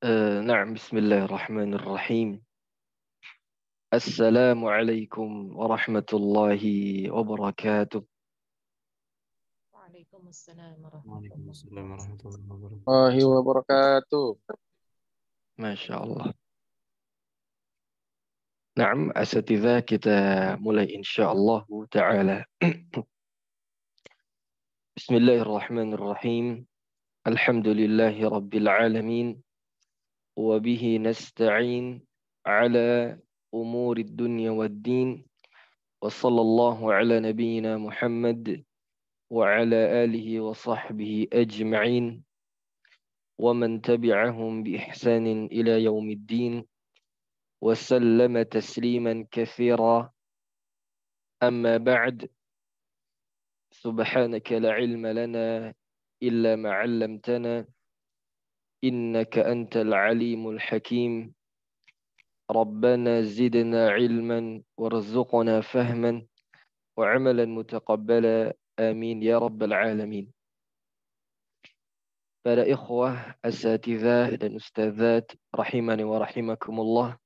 نعم بسم الله الرحمن الرحيم. السلام عليكم ورحمة الله وبركاته. Waalaikumsalam وعليكم warahmatullahi السلام ورحمة الله وبركاته. Warahmatullahi wabarakatuh. ما شاء الله. نعم أساتذة kita mulai insyaallah ta'ala. بسم الله الرحمن الرحيم. الحمد لله رب العالمين وبه نستعين على أمور الدنيا والدين وصلى الله على نبينا محمد وعلى آله وصحبه أجمعين ومن تبعهم بإحسان إلى يوم الدين وسلم تسليما كثيرا. أما بعد، سبحانك لا علم لنا إلا ما علمتنا إنك أنت العليم الحكيم. ربنا زدنا علما وارزقنا فهما وعملا متقبلا آمين يا رب العالمين. Para ikhwah, asatizah dan ustazat rahimani wa rahimakumullah.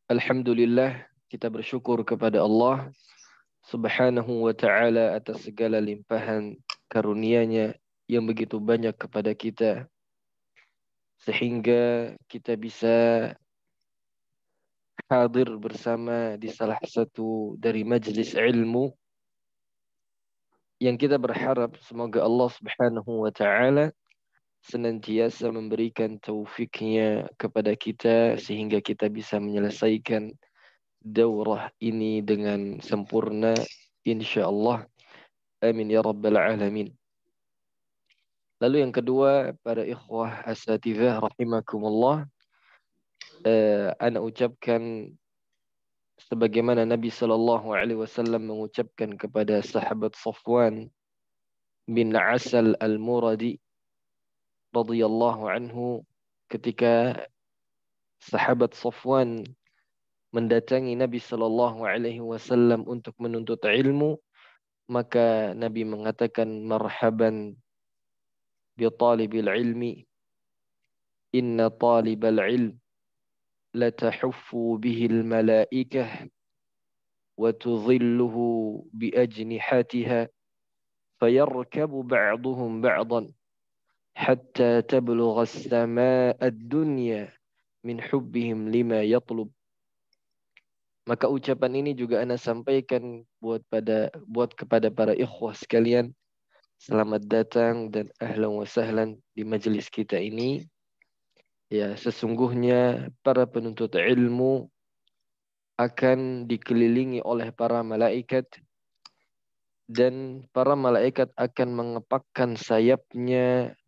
Alhamdulillah, kita bersyukur kepada Allah Subhanahu wa ta'ala atas segala limpahan karunia-Nya yang begitu banyak kepada kita, sehingga kita bisa hadir bersama di salah satu dari majlis ilmu yang kita berharap semoga Allah Subhanahu wa ta'ala senantiasa memberikan taufiknya kepada kita sehingga kita bisa menyelesaikan daurah ini dengan sempurna insyaallah. Amin ya rabbal alamin. Lalu yang kedua, para ikhwah asatizah rahimakumullah, ana ucapkan sebagaimana Nabi sallallahu alaihi wasallam mengucapkan kepada sahabat Safwan bin Asal al-Muradi radhiyallahu anhu ketika sahabat Safwan mendatangi Nabi sallallahu alaihi wasallam untuk menuntut ilmu, maka Nabi mengatakan marhaban bi talibil ilmi inna talibal ilm la tahuffu bihi al malaikah wa tudhilluhu bi ajnihatiha fayarkabu ba'duhum ba'dan hatta tablugha as-samaa ad-dunya min hubbihim lima yatlub. Maka ucapan ini juga ana sampaikan buat kepada para ikhwah sekalian. Selamat datang dan ahlan wa sahlan di majelis kita ini. Ya, sesungguhnya para penuntut ilmu akan dikelilingi oleh para malaikat dan para malaikat akan mengepakkan sayapnya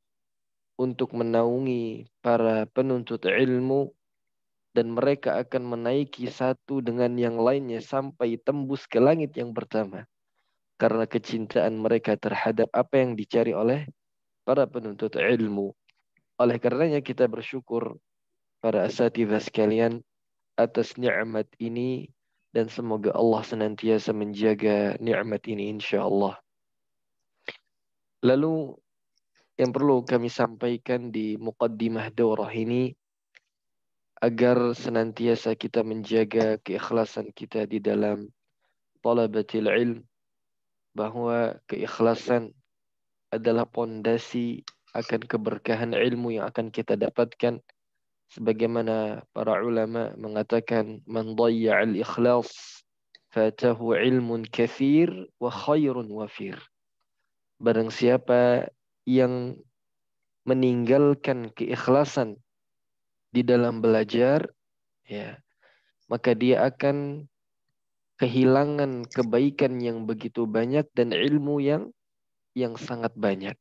untuk menaungi para penuntut ilmu dan mereka akan menaiki satu dengan yang lainnya sampai tembus ke langit yang pertama karena kecintaan mereka terhadap apa yang dicari oleh para penuntut ilmu. Oleh karenanya kita bersyukur para asatidz sekalian atas nikmat ini dan semoga Allah senantiasa menjaga nikmat ini insyaallah. Lalu yang perlu kami sampaikan di muqaddimah daurah ini agar senantiasa kita menjaga keikhlasan kita di dalam talabatil ilm, bahwa keikhlasan adalah pondasi akan keberkahan ilmu yang akan kita dapatkan. Sebagaimana para ulama mengatakan, man dhayya'al ikhlas fatahu ilmun kathir wa khairun wafir. Barang siapa yang meninggalkan keikhlasan di dalam belajar, ya, maka dia akan kehilangan kebaikan yang begitu banyak dan ilmu yang sangat banyak.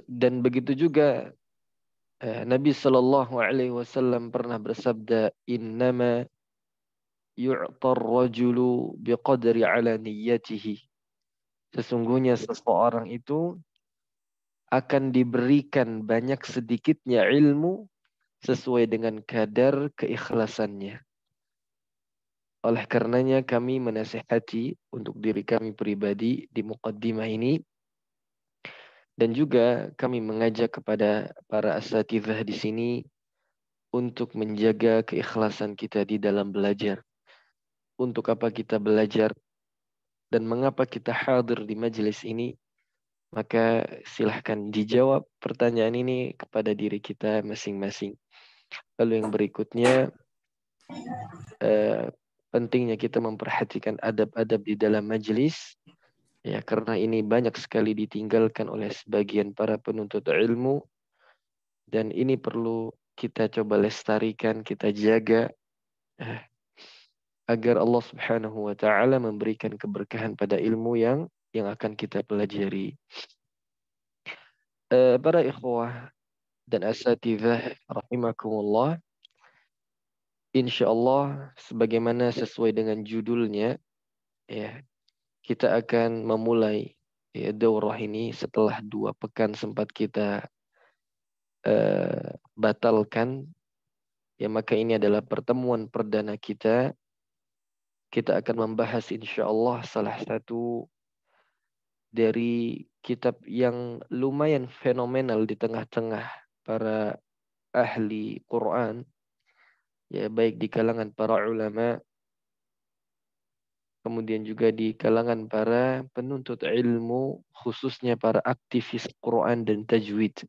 Dan begitu juga Nabi Shallallahu Alaihi Wasallam pernah bersabda, innama yu'tar rajulu biqadri ala niyyatihi. Sesungguhnya seseorang itu akan diberikan banyak sedikitnya ilmu sesuai dengan kadar keikhlasannya. Oleh karenanya kami menasihati untuk diri kami pribadi di muqaddimah ini Dan juga kami mengajak kepada para asatidhah di sini untuk menjaga keikhlasan kita di dalam belajar. Untuk apa kita belajar dan mengapa kita hadir di majelis ini? Maka silahkan dijawab pertanyaan ini kepada diri kita masing-masing. Lalu yang berikutnya, eh, pentingnya kita memperhatikan adab-adab di dalam majelis. Ya, karena ini banyak sekali ditinggalkan oleh sebagian para penuntut ilmu. Dan ini perlu kita coba lestarikan, kita jaga. eh, Agar Allah Subhanahu wa taala memberikan keberkahan pada ilmu yang akan kita pelajari. Para ikhwah dan asatidhah rahimakumullah, insyaallah sebagaimana sesuai dengan judulnya, ya, kita akan memulai ya, daurah ini setelah 2 pekan sempat kita batalkan. Ya, maka ini adalah pertemuan perdana kita. Kita akan membahas insyaallah salah satu dari kitab yang lumayan fenomenal di tengah-tengah para ahli Quran, ya, baik di kalangan para ulama, kemudian juga di kalangan para penuntut ilmu, khususnya para aktivis Quran dan tajwid,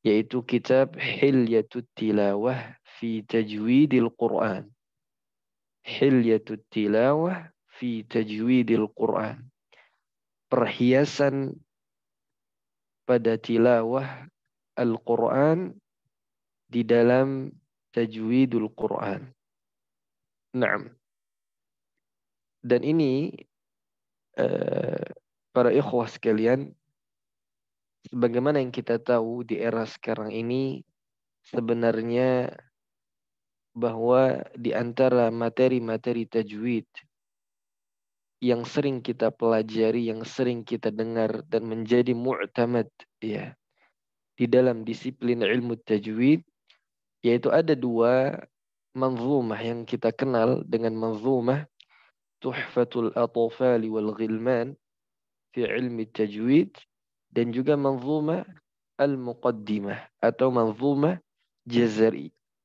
yaitu kitab Hilyatut Tilawah fi Tajwidil Quran. Hilyatut Tilawah fi Tajwidil Quran. Perhiasan pada tilawah Al-Quran di dalam tajwidul Quran. Naam. Dan ini para ikhwah sekalian, sebagaimana yang kita tahu di era sekarang ini, sebenarnya bahwa di antara materi-materi tajwid yang sering kita pelajari, yang sering kita dengar dan menjadi mu'tamad, ya, di dalam disiplin ilmu tajwid, yaitu ada 2 manzumah yang kita kenal dengan manzumah Tuhfatul Atfal wal Ghilman fi ilmi tajwid, dan juga manzumah Al-Muqaddimah atau manzumah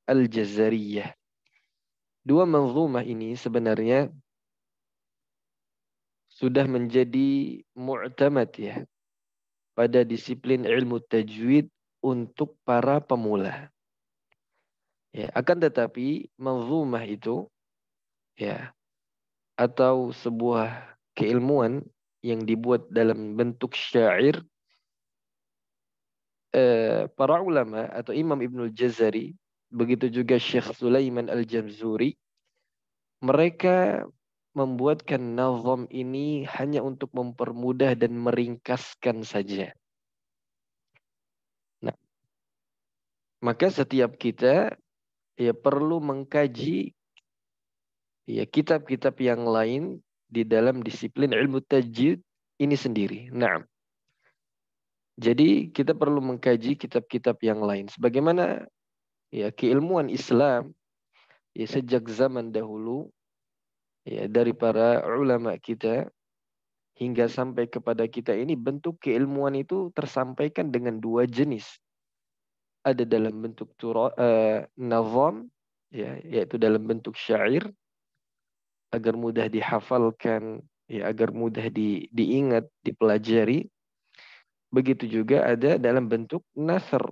Al-Jazariyah. 2 manzumah ini sebenarnya sudah menjadi mu'tamad, ya, pada disiplin ilmu tajwid untuk para pemula. Ya, akan tetapi manzumah itu, ya, atau sebuah keilmuan yang dibuat dalam bentuk syair, para ulama atau Imam Ibnul Jazari, begitu juga Syekh Sulaiman Al-Jamzuri, mereka membuatkan nazam ini hanya untuk mempermudah dan meringkaskan saja. Nah, maka setiap kita ya perlu mengkaji ya kitab-kitab yang lain di dalam disiplin ilmu tajwid ini sendiri. Nah, jadi kita perlu mengkaji kitab-kitab yang lain. Sebagaimana ya keilmuan Islam ya sejak zaman dahulu, ya, dari para ulama kita hingga sampai kepada kita ini, bentuk keilmuan itu tersampaikan dengan 2 jenis. Ada dalam bentuk nazam, ya, yaitu dalam bentuk syair agar mudah dihafalkan, ya, agar mudah diingat, dipelajari. Begitu juga ada dalam bentuk nasr,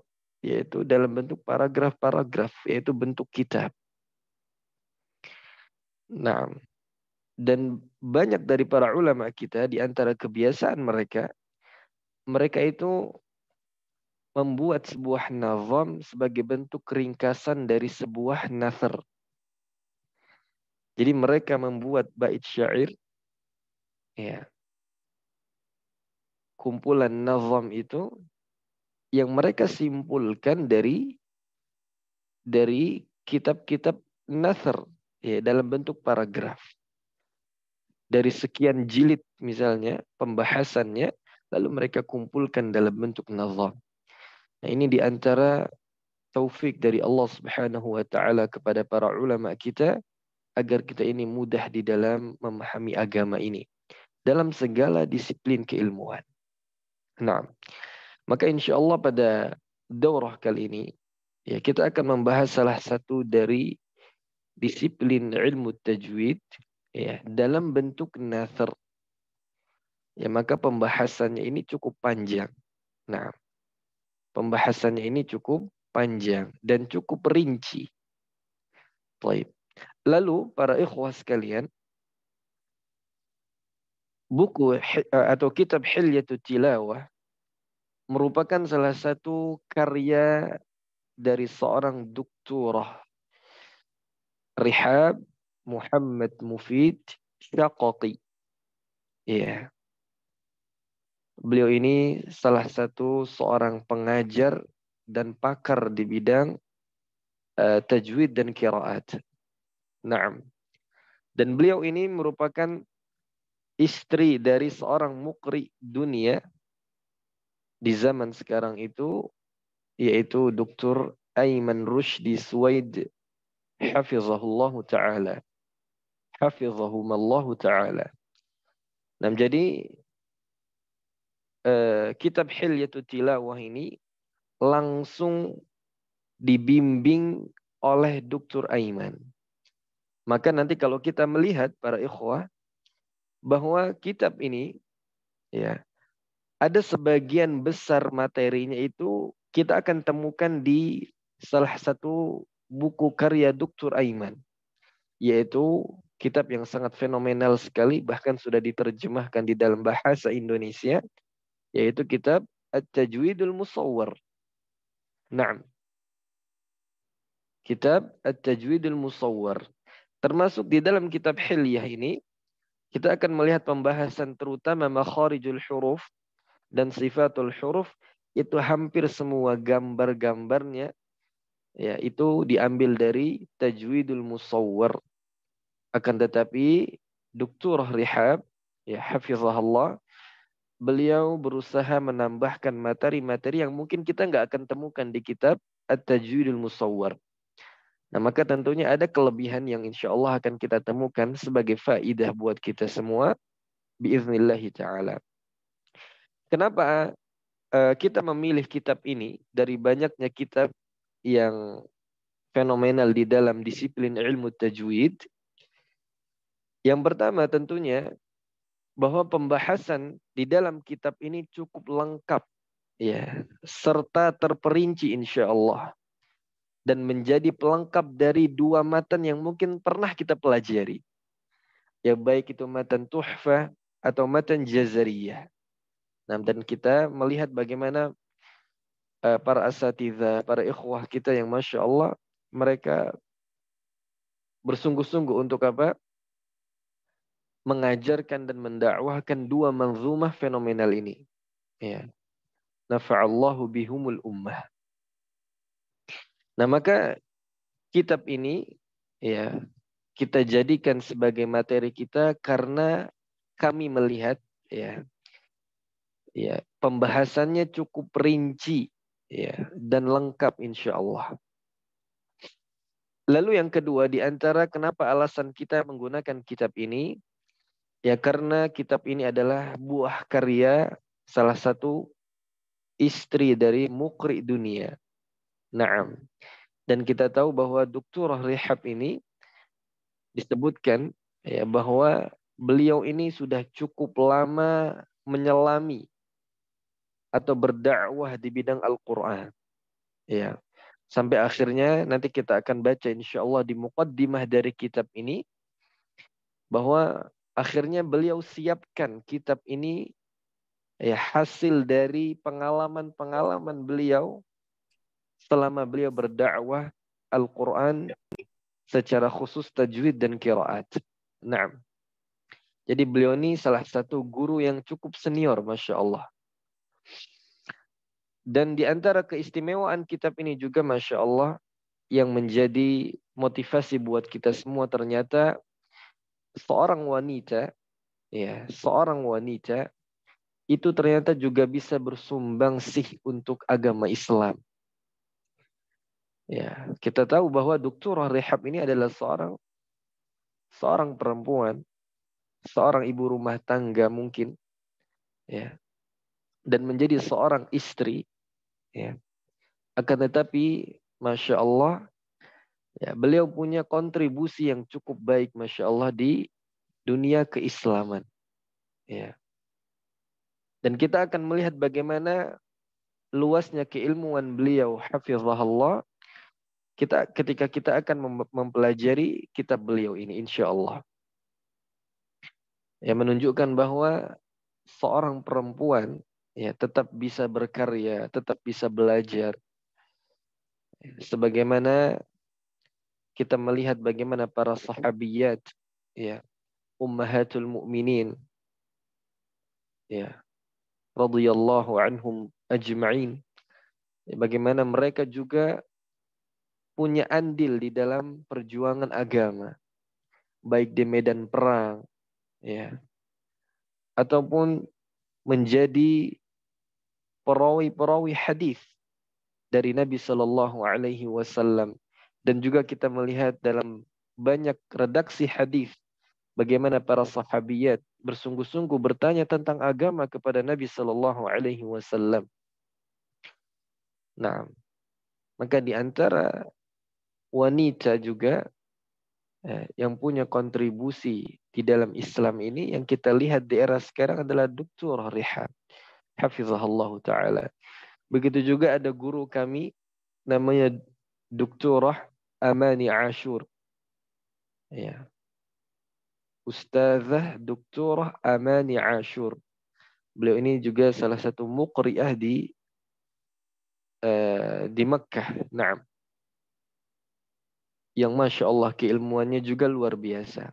yaitu dalam bentuk paragraf-paragraf, yaitu bentuk kitab. Nah, dan banyak dari para ulama kita, di antara kebiasaan mereka, mereka itu membuat sebuah nazam sebagai bentuk ringkasan dari sebuah nasr. Jadi mereka membuat bait syair, ya, kumpulan nazam itu yang mereka simpulkan dari kitab-kitab nasr, ya, dalam bentuk paragraf. Dari sekian jilid misalnya pembahasannya, lalu mereka kumpulkan dalam bentuk nazam. Nah, ini di antara taufik dari Allah Subhanahu wa taala kepada para ulama kita agar kita ini mudah di dalam memahami agama ini dalam segala disiplin keilmuan. Nah, maka insya Allah pada daurah kali ini ya kita akan membahas salah satu dari disiplin ilmu tajwid ya dalam bentuk nasr. Ya maka pembahasannya ini cukup panjang. Nah, pembahasannya ini cukup panjang dan cukup rinci. Baik. Lalu para ikhwah sekalian, buku atau kitab Hilyatut Tilawah merupakan salah satu karya dari seorang doktorah Rihab Muhammad Mufid Syaqati. Ya, beliau ini salah satu seorang pengajar dan pakar di bidang tajwid dan qiraat. Naam. Dan beliau ini merupakan istri dari seorang mukri dunia di zaman sekarang itu, yaitu Dr. Aiman Rushdi Suwaid hafizahullah ta'ala. Hafizahumallahu ta'ala. Nah, jadi kitab Hilyatut Tilawah ini langsung dibimbing oleh Dr. Aiman. Maka nanti kalau kita melihat para ikhwah bahwa kitab ini ya ada sebagian besar materinya itu kita akan temukan di salah satu buku karya Dr. Aiman, yaitu kitab yang sangat fenomenal sekali, bahkan sudah diterjemahkan di dalam bahasa Indonesia, yaitu kitab At-Tajwidul Musawwar. Nah, kitab At-Tajwidul Musawwar. Termasuk di dalam kitab Hilyah ini, kita akan melihat pembahasan terutama makharijul huruf dan sifatul huruf, itu hampir semua gambar-gambarnya ya itu diambil dari Tajwidul Musawwar. Akan tetapi Dr. Rihab ya hafizahullah, beliau berusaha menambahkan materi-materi yang mungkin kita nggak akan temukan di kitab At-Tajwidul Musawwar. Nah, maka tentunya ada kelebihan yang insya Allah akan kita temukan sebagai faidah buat kita semua biiznillahi ta'ala. Kenapa kita memilih kitab ini dari banyaknya kitab yang fenomenal di dalam disiplin ilmu tajwid? Yang pertama tentunya bahwa pembahasan di dalam kitab ini cukup lengkap ya, serta terperinci insya Allah, dan menjadi pelengkap dari dua matan yang mungkin pernah kita pelajari. Ya baik itu matan Tuhfah atau matan Jazariyah. Nah, dan kita melihat bagaimana para asatidzah, para ikhwah kita yang Masya Allah, mereka bersungguh-sungguh untuk apa? Mengajarkan dan mendakwahkan dua manzumah fenomenal ini. Ya. Nafa'allahu bihumul ummah. Nah, maka kitab ini ya kita jadikan sebagai materi kita karena kami melihat ya pembahasannya cukup rinci ya dan lengkap insya Allah. Lalu yang kedua, di antara kenapa alasan kita menggunakan kitab ini, ya karena kitab ini adalah buah karya salah satu istri dari mukri dunia. Naam. Dan kita tahu bahwa Dr. Rihab ini disebutkan ya bahwa beliau ini sudah cukup lama menyelami atau berdakwah di bidang Al-Quran. Ya. Sampai akhirnya nanti kita akan baca insya Allah di muqaddimah dari kitab ini, bahwa akhirnya beliau siapkan kitab ini ya hasil dari pengalaman-pengalaman beliau selama beliau berdakwah Al-Quran secara khusus tajwid dan qiraat. Nah, jadi beliau ini salah satu guru yang cukup senior, Masya Allah. Dan di antara keistimewaan kitab ini juga Masya Allah, yang menjadi motivasi buat kita semua, ternyata seorang wanita, ya, seorang wanita itu ternyata juga bisa bersumbang sih untuk agama Islam. Ya, kita tahu bahwa Dr. Rihab ini adalah seorang perempuan, seorang ibu rumah tangga mungkin, ya, dan menjadi seorang istri, ya. Akan tetapi, Masya Allah, ya, beliau punya kontribusi yang cukup baik, Masya Allah, di dunia keislaman. Ya. Dan kita akan melihat bagaimana luasnya keilmuan beliau, hafizahullah, ketika kita akan mempelajari kitab beliau ini, insya Allah. Ya, menunjukkan bahwa seorang perempuan ya tetap bisa berkarya, tetap bisa belajar. Sebagaimana kita melihat bagaimana para sahabiyat, ya, ummahatul mu'minin, ya, radhiyallahu anhum ajma'in. Ya, bagaimana mereka juga punya andil di dalam perjuangan agama, baik di medan perang, ya, ataupun menjadi perawi-perawi hadis dari Nabi Shallallahu Alaihi Wasallam, dan juga kita melihat dalam banyak redaksi hadis bagaimana para sahabiyat bersungguh-sungguh bertanya tentang agama kepada Nabi Shallallahu Alaihi Wasallam. Nah, maka di antara wanita juga yang punya kontribusi di dalam Islam ini yang kita lihat di era sekarang adalah Dr. Rihan, hafizahullah taala. Begitu juga ada guru kami namanya Dr. Amani Ashur. Ya. Ustazah Dr. Amani Ashur. Beliau ini juga salah satu muqri'ah di Makkah. Naam. Yang Masya Allah keilmuannya juga luar biasa.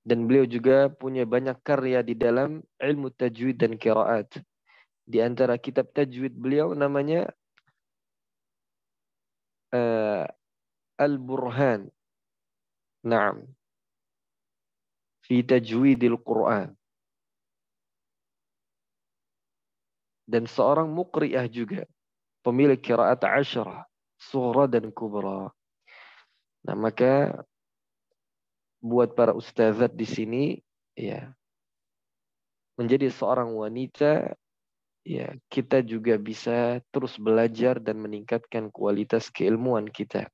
Dan beliau juga punya banyak karya di dalam ilmu tajwid dan qiraat. Di antara kitab tajwid beliau namanya Al-Burhan. Naam. Fi tajwidil Quran. Dan seorang muqri'ah juga. Pemilik qiraat Ashrah. Sughra dan Kubra. Nah, maka buat para ustazat di sini, ya, menjadi seorang wanita, ya, kita juga bisa terus belajar dan meningkatkan kualitas keilmuan kita.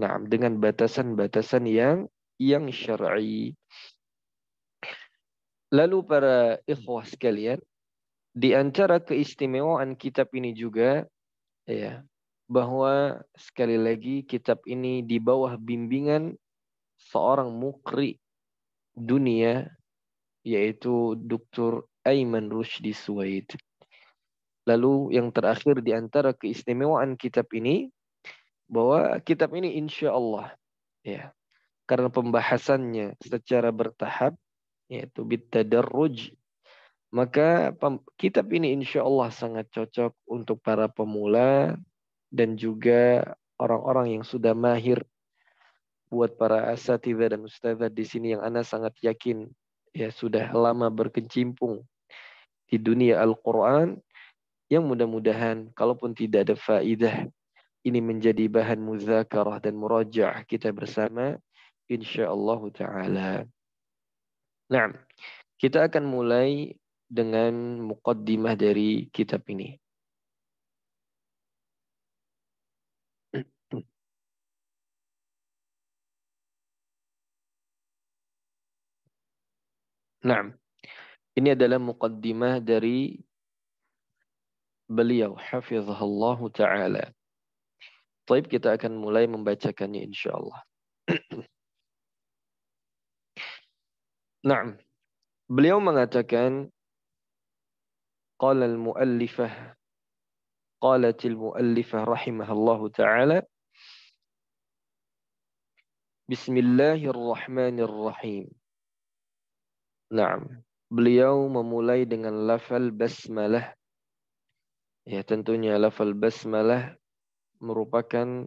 Nah, dengan batasan-batasan yang syar'i. Lalu para ikhwah sekalian, di antara keistimewaan kitab ini juga, ya, bahwa sekali lagi kitab ini di bawah bimbingan seorang mukri dunia, yaitu Dr. Aiman Rushdi Suwaid. Lalu yang terakhir di antara keistimewaan kitab ini, bahwa kitab ini insya Allah, ya, karena pembahasannya secara bertahap, yaitu bitadarruj, maka kitab ini insya Allah sangat cocok untuk para pemula dan juga orang-orang yang sudah mahir. Buat para asatidzah dan ustadzah di sini yang ana sangat yakin, ya, sudah lama berkecimpung di dunia Al-Quran, yang mudah-mudahan kalaupun tidak ada faidah, ini menjadi bahan muzakarah dan murajaah kita bersama insyaallah taala. Nah, kita akan mulai dengan muqaddimah dari kitab ini. Nah, ini adalah muqaddimah dari beliau hafizahullah taala. Baik, kita akan mulai membacakannya insyaallah. Nah, beliau mengatakan qala al-muallifah qalat al-muallifah rahimahullahu taala Bismillahirrahmanirrahim. Naam. Beliau memulai dengan lafal basmalah. Ya, tentunya lafal basmalah merupakan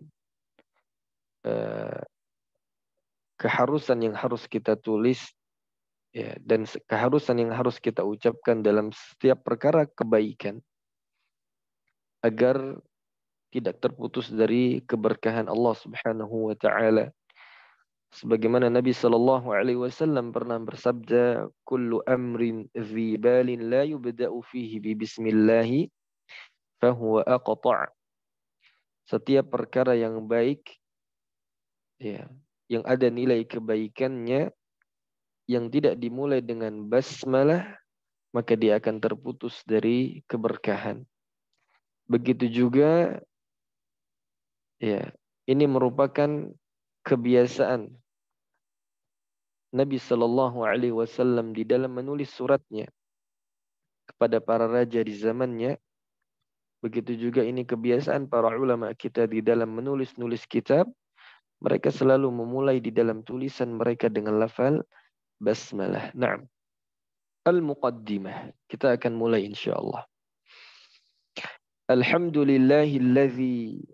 keharusan yang harus kita tulis, ya, dan keharusan yang harus kita ucapkan dalam setiap perkara kebaikan agar tidak terputus dari keberkahan Allah Subhanahu wa taala. Sebagaimana Nabi Shallallahu Alaihi Wasallam pernah bersabda, "Kullu amrin dhi balin la yubda'u fihi bi Bismillahi, fahuwa aqta'." Setiap perkara yang baik, ya, yang ada nilai kebaikannya, yang tidak dimulai dengan basmalah, maka dia akan terputus dari keberkahan. Begitu juga, ya, ini merupakan kebiasaan Nabi Shallallahu Alaihi Wasallam di dalam menulis suratnya kepada para raja di zamannya. Begitu juga ini kebiasaan para ulama kita di dalam menulis kitab. Mereka selalu memulai di dalam tulisan mereka dengan lafal basmalah. Naam. Al-Muqaddimah. Kita akan mulai insyaAllah. Alhamdulillahilladzi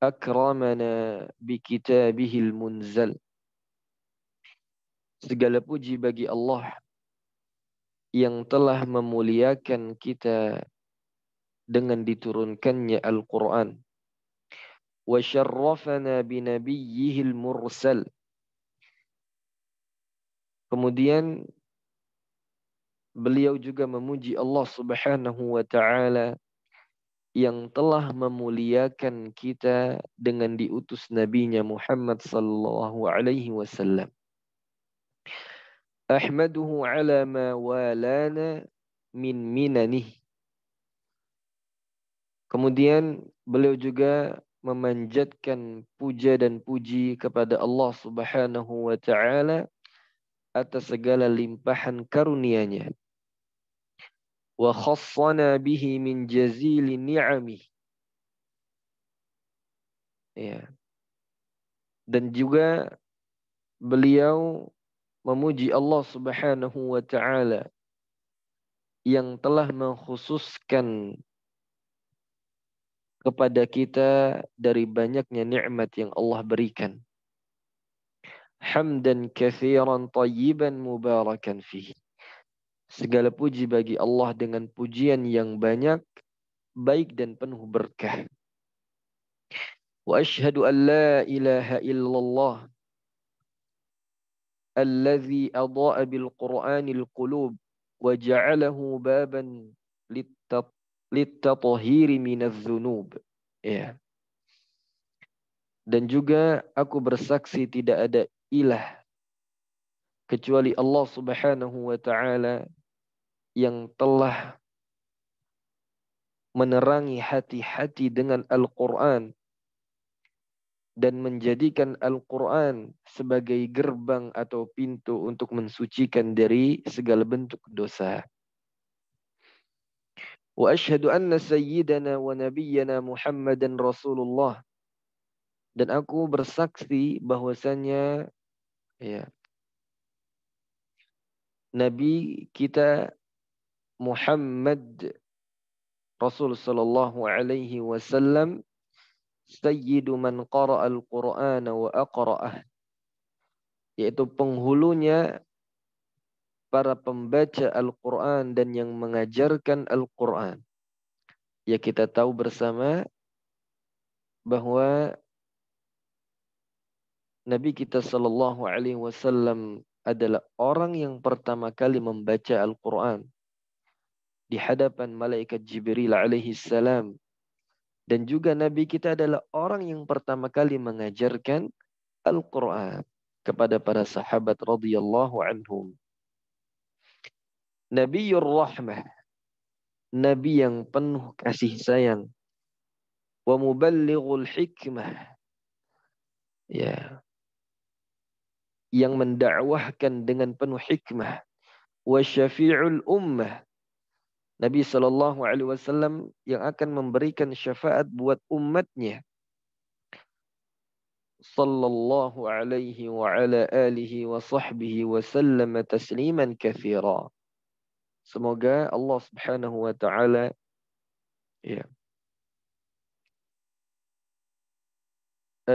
akramana bikitabihil munzal. Segala puji bagi Allah yang telah memuliakan kita dengan diturunkannya Al-Quran. Wa syarrafana binabiyyihil mursal. Kemudian beliau juga memuji Allah Subhanahu wa ta'ala yang telah memuliakan kita dengan diutus nabinya Muhammad sallallahu alaihi wasallam. Ahmaduhu ala ma walana min minanih. Kemudian beliau juga memanjatkan puja dan puji kepada Allah Subhanahu wa ta'ala atas segala limpahan karunia-Nya. Wa khassana bihi min jazili ni'amih. Ya. Dan juga beliau memuji Allah Subhanahu wa ta'ala yang telah mengkhususkan kepada kita dari banyaknya nikmat yang Allah berikan. Hamdan katsiran tayyiban mubarakan fihi. Segala puji bagi Allah dengan pujian yang banyak, baik dan penuh berkah. Wa asyhadu an la ilaha illallah alladzi adha'a bil Qur'anil qulub wa ja'alahu baban littathhiri minadz dzunub. Ya. Dan juga aku bersaksi tidak ada ilah kecuali Allah Subhanahu wa ta'ala yang telah menerangi hati-hati dengan Al-Quran dan menjadikan Al-Quran sebagai gerbang atau pintu untuk mensucikan dari segala bentuk dosa. Wa asyhadu anna sayyidana wa nabiyyana Muhammadan Rasulullah. Dan aku bersaksi bahwasanya ya, Nabi kita Muhammad Rasul sallallahu alaihi wasallam sayyidu man qara'a al-Qur'ana wa aqra'ah, yaitu penghulunya para pembaca Al-Quran dan yang mengajarkan Al-Quran. Ya, kita tahu bersama bahwa Nabi kita sallallahu alaihi wasallam adalah orang yang pertama kali membaca Al-Quran di hadapan malaikat Jibril alaihi salam. Dan juga Nabi kita adalah orang yang pertama kali mengajarkan Al-Quran kepada para sahabat radhiyallahu anhum. Nabiyur Rahmah, Nabi yang penuh kasih sayang. Wa muballighul hikmah, ya, yang mendakwahkan dengan penuh hikmah. Wa syafi'ul ummah, Nabi sallallahu alaihi wasallam yang akan memberikan syafaat buat umatnya. Sallallahu alaihi wa ala alihi wa sahbihi wa sallam tasliman katsira. Semoga Allah Subhanahu wa taala ya,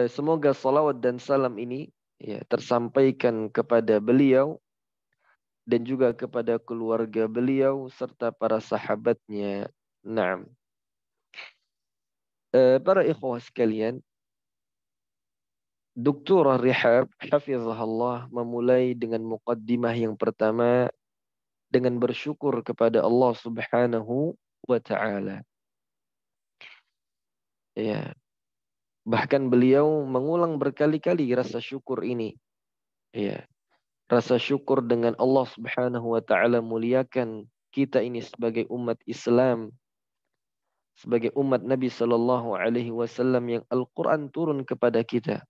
semoga salawat dan salam ini ya tersampaikan kepada beliau dan juga kepada keluarga beliau serta para sahabatnya. Naam. Para ikhwah sekalian, Dr. Rihab hafizahullah memulai dengan muqaddimah yang pertama dengan bersyukur kepada Allah Subhanahu wa taala. Ya, bahkan beliau mengulang berkali-kali rasa syukur ini. Ya, rasa syukur dengan Allah Subhanahu wa taala muliakan kita ini sebagai umat Islam, sebagai umat Nabi sallallahu alaihi wasallam yang Al-Qur'an turun kepada kita.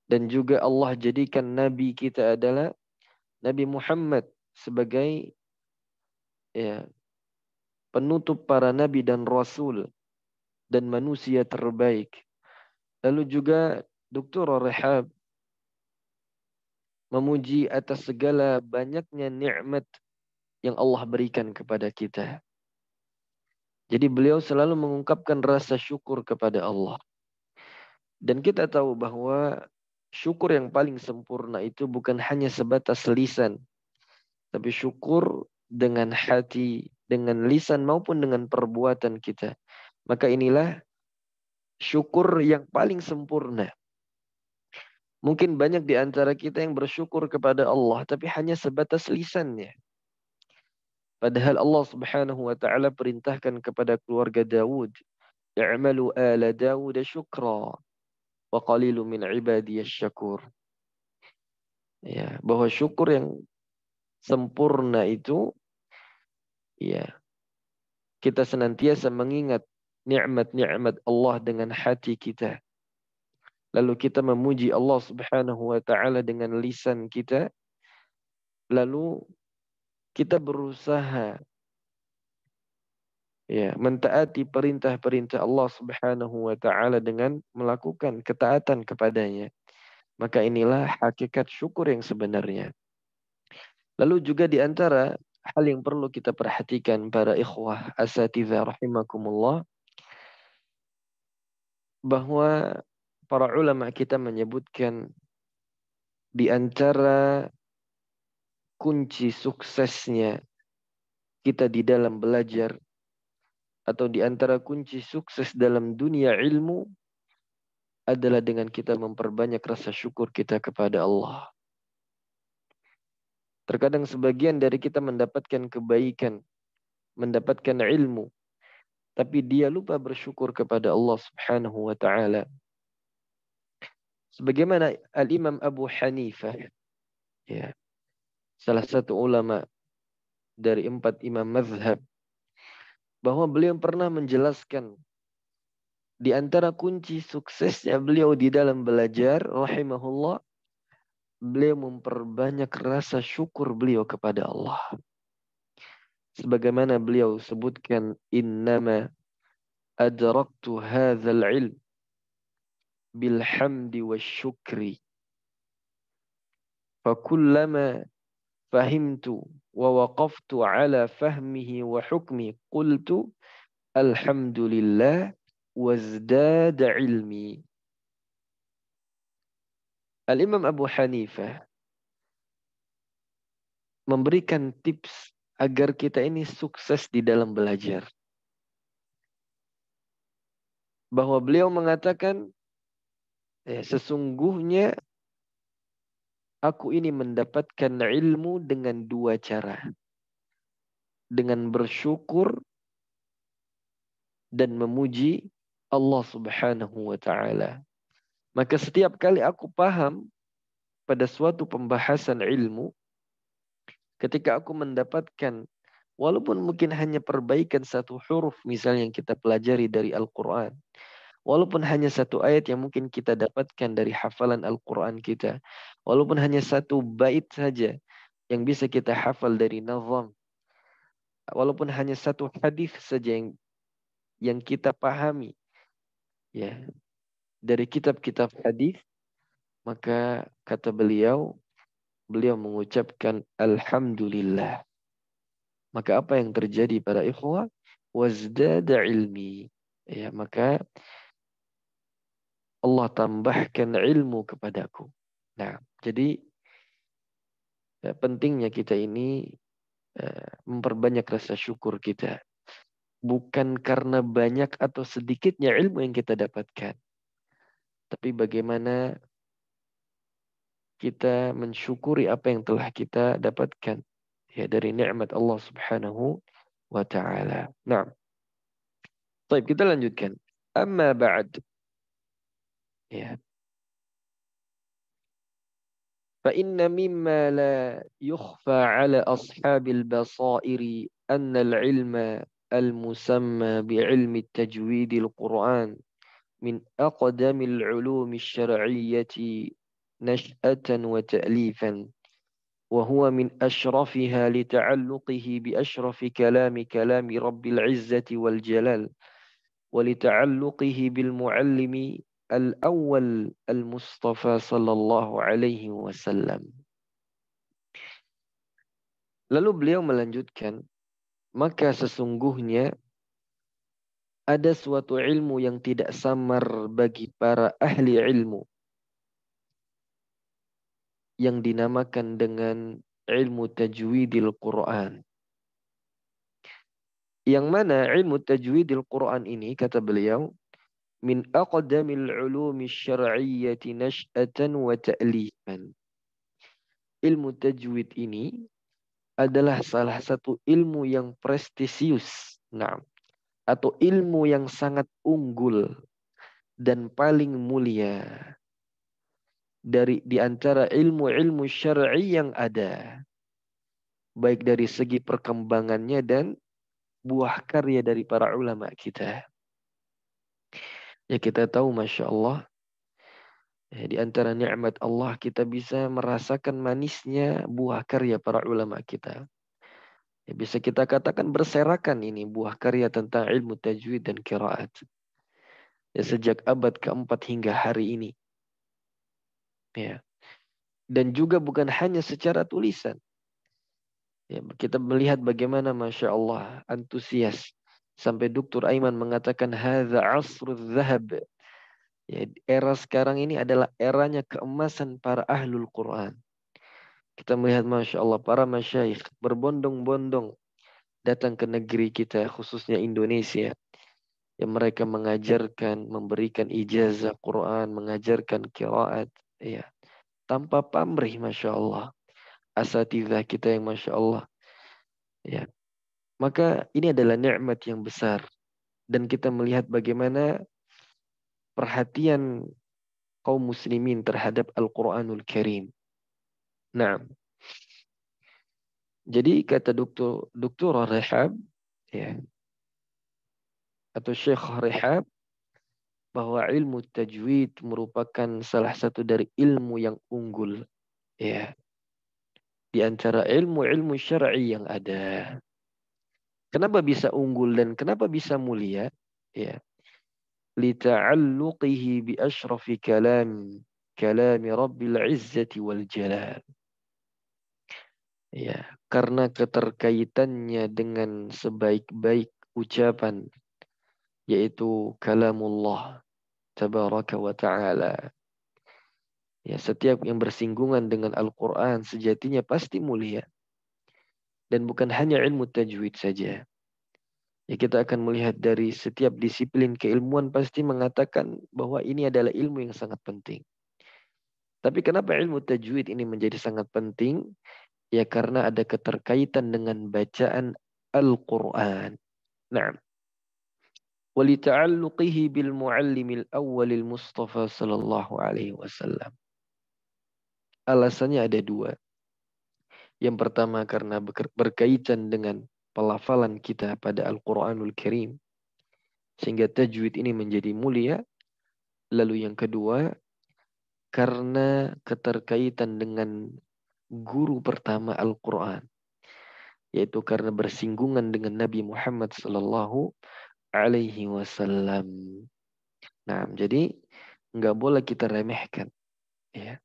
Dan juga Allah jadikan nabi kita adalah Nabi Muhammad sebagai ya, penutup para nabi dan rasul dan manusia terbaik. Lalu juga Dr. Rehab memuji atas segala banyaknya nikmat yang Allah berikan kepada kita. Jadi beliau selalu mengungkapkan rasa syukur kepada Allah. Dan kita tahu bahwa syukur yang paling sempurna itu bukan hanya sebatas lisan, tapi syukur dengan hati, dengan lisan maupun dengan perbuatan kita. Maka inilah syukur yang paling sempurna. Mungkin banyak di antara kita yang bersyukur kepada Allah, tapi hanya sebatas lisannya. Padahal Allah Subhanahu wa taala perintahkan kepada keluarga Daud, "I'malu ala Daud syukra wa qalilun min ibadiyasy syakur." Ya, bahwa syukur yang sempurna itu ya kita senantiasa mengingat nikmat-nikmat Allah dengan hati kita. Lalu kita memuji Allah Subhanahu wa taala dengan lisan kita. Lalu kita berusaha ya mentaati perintah-perintah Allah Subhanahu wa taala dengan melakukan ketaatan kepadanya. Maka inilah hakikat syukur yang sebenarnya. Lalu juga di antara hal yang perlu kita perhatikan para ikhwah asatidzah rahimakumullah, bahwa para ulama kita menyebutkan di antara kunci suksesnya kita di dalam belajar atau di antara kunci sukses dalam dunia ilmu adalah dengan kita memperbanyak rasa syukur kita kepada Allah. Terkadang sebagian dari kita mendapatkan kebaikan, mendapatkan ilmu, tapi dia lupa bersyukur kepada Allah Subhanahu wa taala. Sebagaimana Al-Imam Abu Hanifah, ya, salah satu ulama dari 4 imam mazhab, bahwa beliau pernah menjelaskan di antara kunci suksesnya beliau di dalam belajar, rahimahullah, beliau memperbanyak rasa syukur beliau kepada Allah. Sebagaimana beliau sebutkan, innama adraktu hadzal ilm bilhamdi wasyukri fakullama fahimtu wa waqaftu ala fahmihi wa hukmi qultu alhamdulillah wazdada ilmi. Al-Imam Abu Hanifah memberikan tips agar kita ini sukses di dalam belajar. Bahwa beliau mengatakan, sesungguhnya aku ini mendapatkan ilmu dengan 2 cara. Dengan bersyukur dan memuji Allah Subhanahu wa taala. Maka setiap kali aku paham pada suatu pembahasan ilmu, ketika aku mendapatkan walaupun mungkin hanya perbaikan satu huruf misalnya yang kita pelajari dari Al-Quran, walaupun hanya satu ayat yang mungkin kita dapatkan dari hafalan Al-Quran kita, walaupun hanya satu bait saja yang bisa kita hafal dari nazam, walaupun hanya satu hadis saja yang kita pahami ya dari kitab-kitab hadis, maka kata beliau mengucapkan alhamdulillah. Maka apa yang terjadi para ikhwah? Wazdada ilmi. Ya, maka Allah tambahkan ilmu kepadaku. Nah, jadi pentingnya kita ini memperbanyak rasa syukur kita. Bukan karena banyak atau sedikitnya ilmu yang kita dapatkan. Tapi bagaimana kita mensyukuri apa yang telah kita dapatkan ya dari nikmat Allah Subhanahu wa taala. Nah, baik kita lanjutkan. Amma ba'd. Ya. فإن مما لا يخفى على أصحاب البصائر أن العلم المسمى بعلم التجويد القرآن من أقدم العلوم الشرعية نشأة وتأليفا، وهو من أشرفها لتعلقه بأشرف كلام رب العزة والجلال، ولتعلقه بالمعلم الأول المصطفى صلى الله عليه وسلم. Lalu beliau melanjutkan, maka sesungguhnya ada suatu ilmu yang tidak samar bagi para ahli ilmu yang dinamakan dengan ilmu tajwidil Quran. Yang mana ilmu tajwidil Quran ini, kata beliau, min aqdamil ulumi syar'iyyati nash'atan wa ta'lifan. Ilmu tajwid ini adalah salah satu ilmu yang prestisius. Nah, atau ilmu yang sangat unggul dan paling mulia di antara ilmu-ilmu syar'i yang ada, baik dari segi perkembangannya dan buah karya dari para ulama kita. Ya kita tahu Masya Allah, ya, di antara nikmat Allah kita bisa merasakan manisnya buah karya para ulama kita. Ya, bisa kita katakan berserakan ini buah karya tentang ilmu tajwid dan qiraat. Ya, sejak abad keempat hingga hari ini. Ya. Dan juga bukan hanya secara tulisan. Ya, kita melihat bagaimana Masya Allah antusias. Sampai Dr. Aiman mengatakan hadza asrul zahab. Ya, era sekarang ini adalah eranya keemasan para ahlul Quran. Kita melihat Masya Allah para masyayikh berbondong-bondong datang ke negeri kita khususnya Indonesia. Yang mereka mengajarkan, memberikan ijazah Quran, mengajarkan qiraat. Ya, tanpa pamrih Masya Allah. Asatidzah kita yang Masya Allah. Ya. Maka ini adalah nikmat yang besar. Dan kita melihat bagaimana perhatian kaum muslimin terhadap Al-Quranul Karim. Nah, jadi kata Dr. Rehab, ya, atau Syekh Rehab, bahwa ilmu tajwid merupakan salah satu dari ilmu yang unggul. Ya, di antara ilmu-ilmu syar'i yang ada. Kenapa bisa unggul dan kenapa bisa mulia? Ya, lita'alluqihi bi asyrafi kalam Rabbil Izzati wal Jalal. Ya, karena keterkaitannya dengan sebaik-baik ucapan, yaitu kalamullah tabaraka wa ta'ala. Ya, setiap yang bersinggungan dengan Al-Quran sejatinya pasti mulia. Dan bukan hanya ilmu tajwid saja. Ya, kita akan melihat dari setiap disiplin keilmuan pasti mengatakan bahwa ini adalah ilmu yang sangat penting. Tapi kenapa ilmu tajwid ini menjadi sangat penting? Ya karena ada keterkaitan dengan bacaan Al-Quran. Nah, وَلِتَعَلُّقِهِ بِالْمُعَلِّمِ الْأَوَّلِ الْمُصْطَفَى sallallahu alaihi wasallam. Alasannya ada dua. Yang pertama karena berkaitan dengan pelafalan kita pada Al-Quranul Karim. Sehingga tajwid ini menjadi mulia. Lalu yang kedua, karena keterkaitan dengan guru pertama Al-Quran. Yaitu karena bersinggungan dengan Nabi Muhammad sallallahu alaihi wasallam. Nah, jadi nggak boleh kita remehkan. Ya.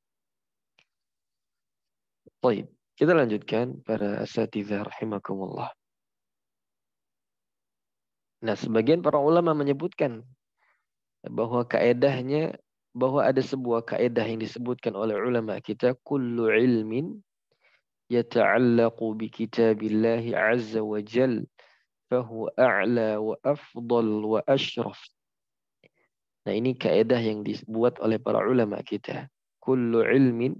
Baik, kita lanjutkan para asatidz rahimakumullah. Nah, sebagian para ulama menyebutkan bahwa kaedahnya, bahwa ada sebuah kaedah yang disebutkan oleh ulama kita, kullu ilmin yata'allaqu bi kitabillahi azza wa jal fahu a'la wa afdal wa ashraf. Nah, ini kaedah yang dibuat oleh para ulama kita. Kullu ilmin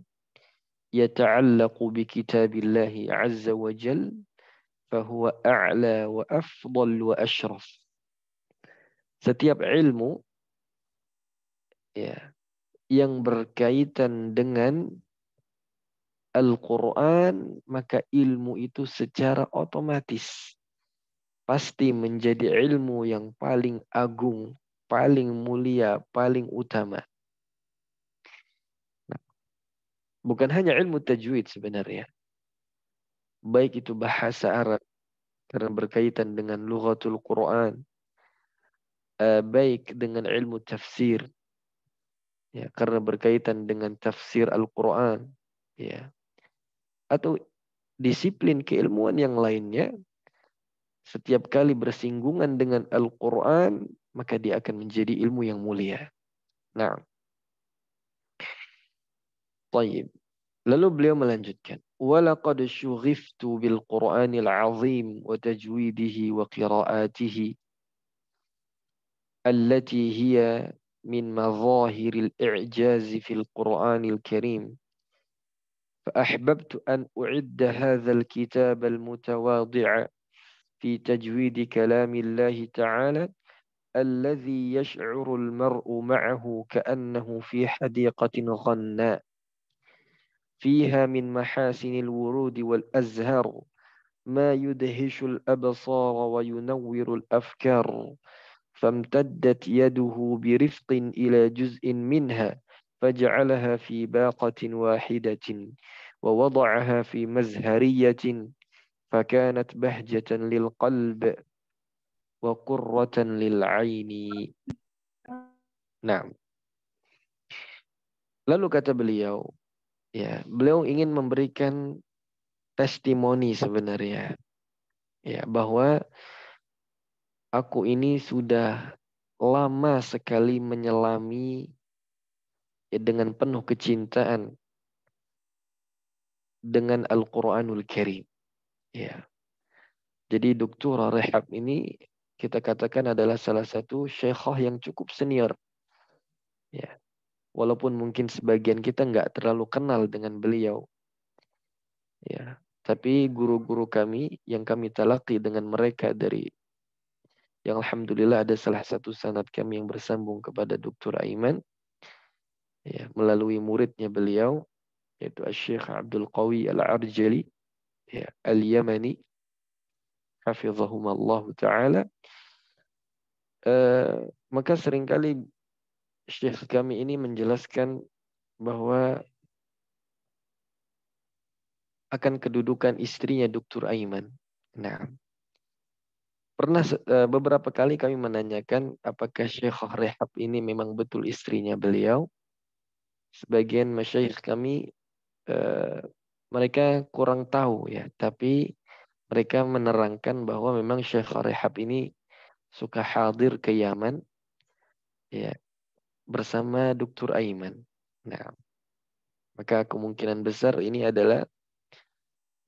yata'allaqu bi kitabillahi azza wa jal fahuwa a'la wa afdal wa ashraf. Setiap ilmu ya yang berkaitan dengan Al-Quran, maka ilmu itu secara otomatis pasti menjadi ilmu yang paling agung, paling mulia, paling utama. Nah, bukan hanya ilmu tajwid sebenarnya. Baik itu bahasa Arab, karena berkaitan dengan lughatul Quran. Baik dengan ilmu tafsir, ya, karena berkaitan dengan tafsir Al-Quran. Ya. Atau disiplin keilmuan yang lainnya, setiap kali bersinggungan dengan Al-Quran, maka dia akan menjadi ilmu yang mulia. Nah, taib. Lalu beliau melanjutkan. وَلَقَدْ شُغِفْتُ بِالْقُرْآنِ الْعَظِيمِ وَتَجْوِيدِهِ وَقِرَآتِهِ التي هي من مظاهر الإعجاز في القرآن الكريم فأحببت أن أعد هذا الكتاب المتواضع في تجويد كلام الله تعالى الذي يشعر المرء معه كأنه في حديقة غناء فيها من محاسن الورود والأزهار ما يدهش الأبصار وينور الأفكار فامتدت يده برفق إلى جزء منها فجعلها في باقة واحدة ووضعها في مزهرية فكانت بهجة للقلب وقرة للعين. Nah, lalu kata beliau, ya, beliau ingin memberikan testimoni sebenarnya, ya, bahwa aku ini sudah lama sekali menyelami, ya, dengan penuh kecintaan dengan Al-Quranul Karim. Ya. Jadi Dr. Rehab ini kita katakan adalah salah satu syekhah yang cukup senior. Ya. Walaupun mungkin sebagian kita nggak terlalu kenal dengan beliau. Ya. Tapi guru-guru kami yang kami talaki dengan mereka dari yang alhamdulillah ada salah satu sanad kami yang bersambung kepada Dr. Aiman, ya, melalui muridnya beliau yaitu Syekh Abdul Qawi Al-Arjali, ya, Al-Yamani hafizahumallahu taala. Maka seringkali Syekh kami ini menjelaskan bahwa akan kedudukan istrinya Dr. Aiman. Nah, pernah beberapa kali kami menanyakan apakah Syekh Rehab ini memang betul istrinya beliau. Sebagian masyayikh kami mereka kurang tahu, ya, tapi mereka menerangkan bahwa memang Syekh Rehab ini suka hadir ke Yaman, ya, bersama Dr. Aiman. Nah, maka kemungkinan besar ini adalah,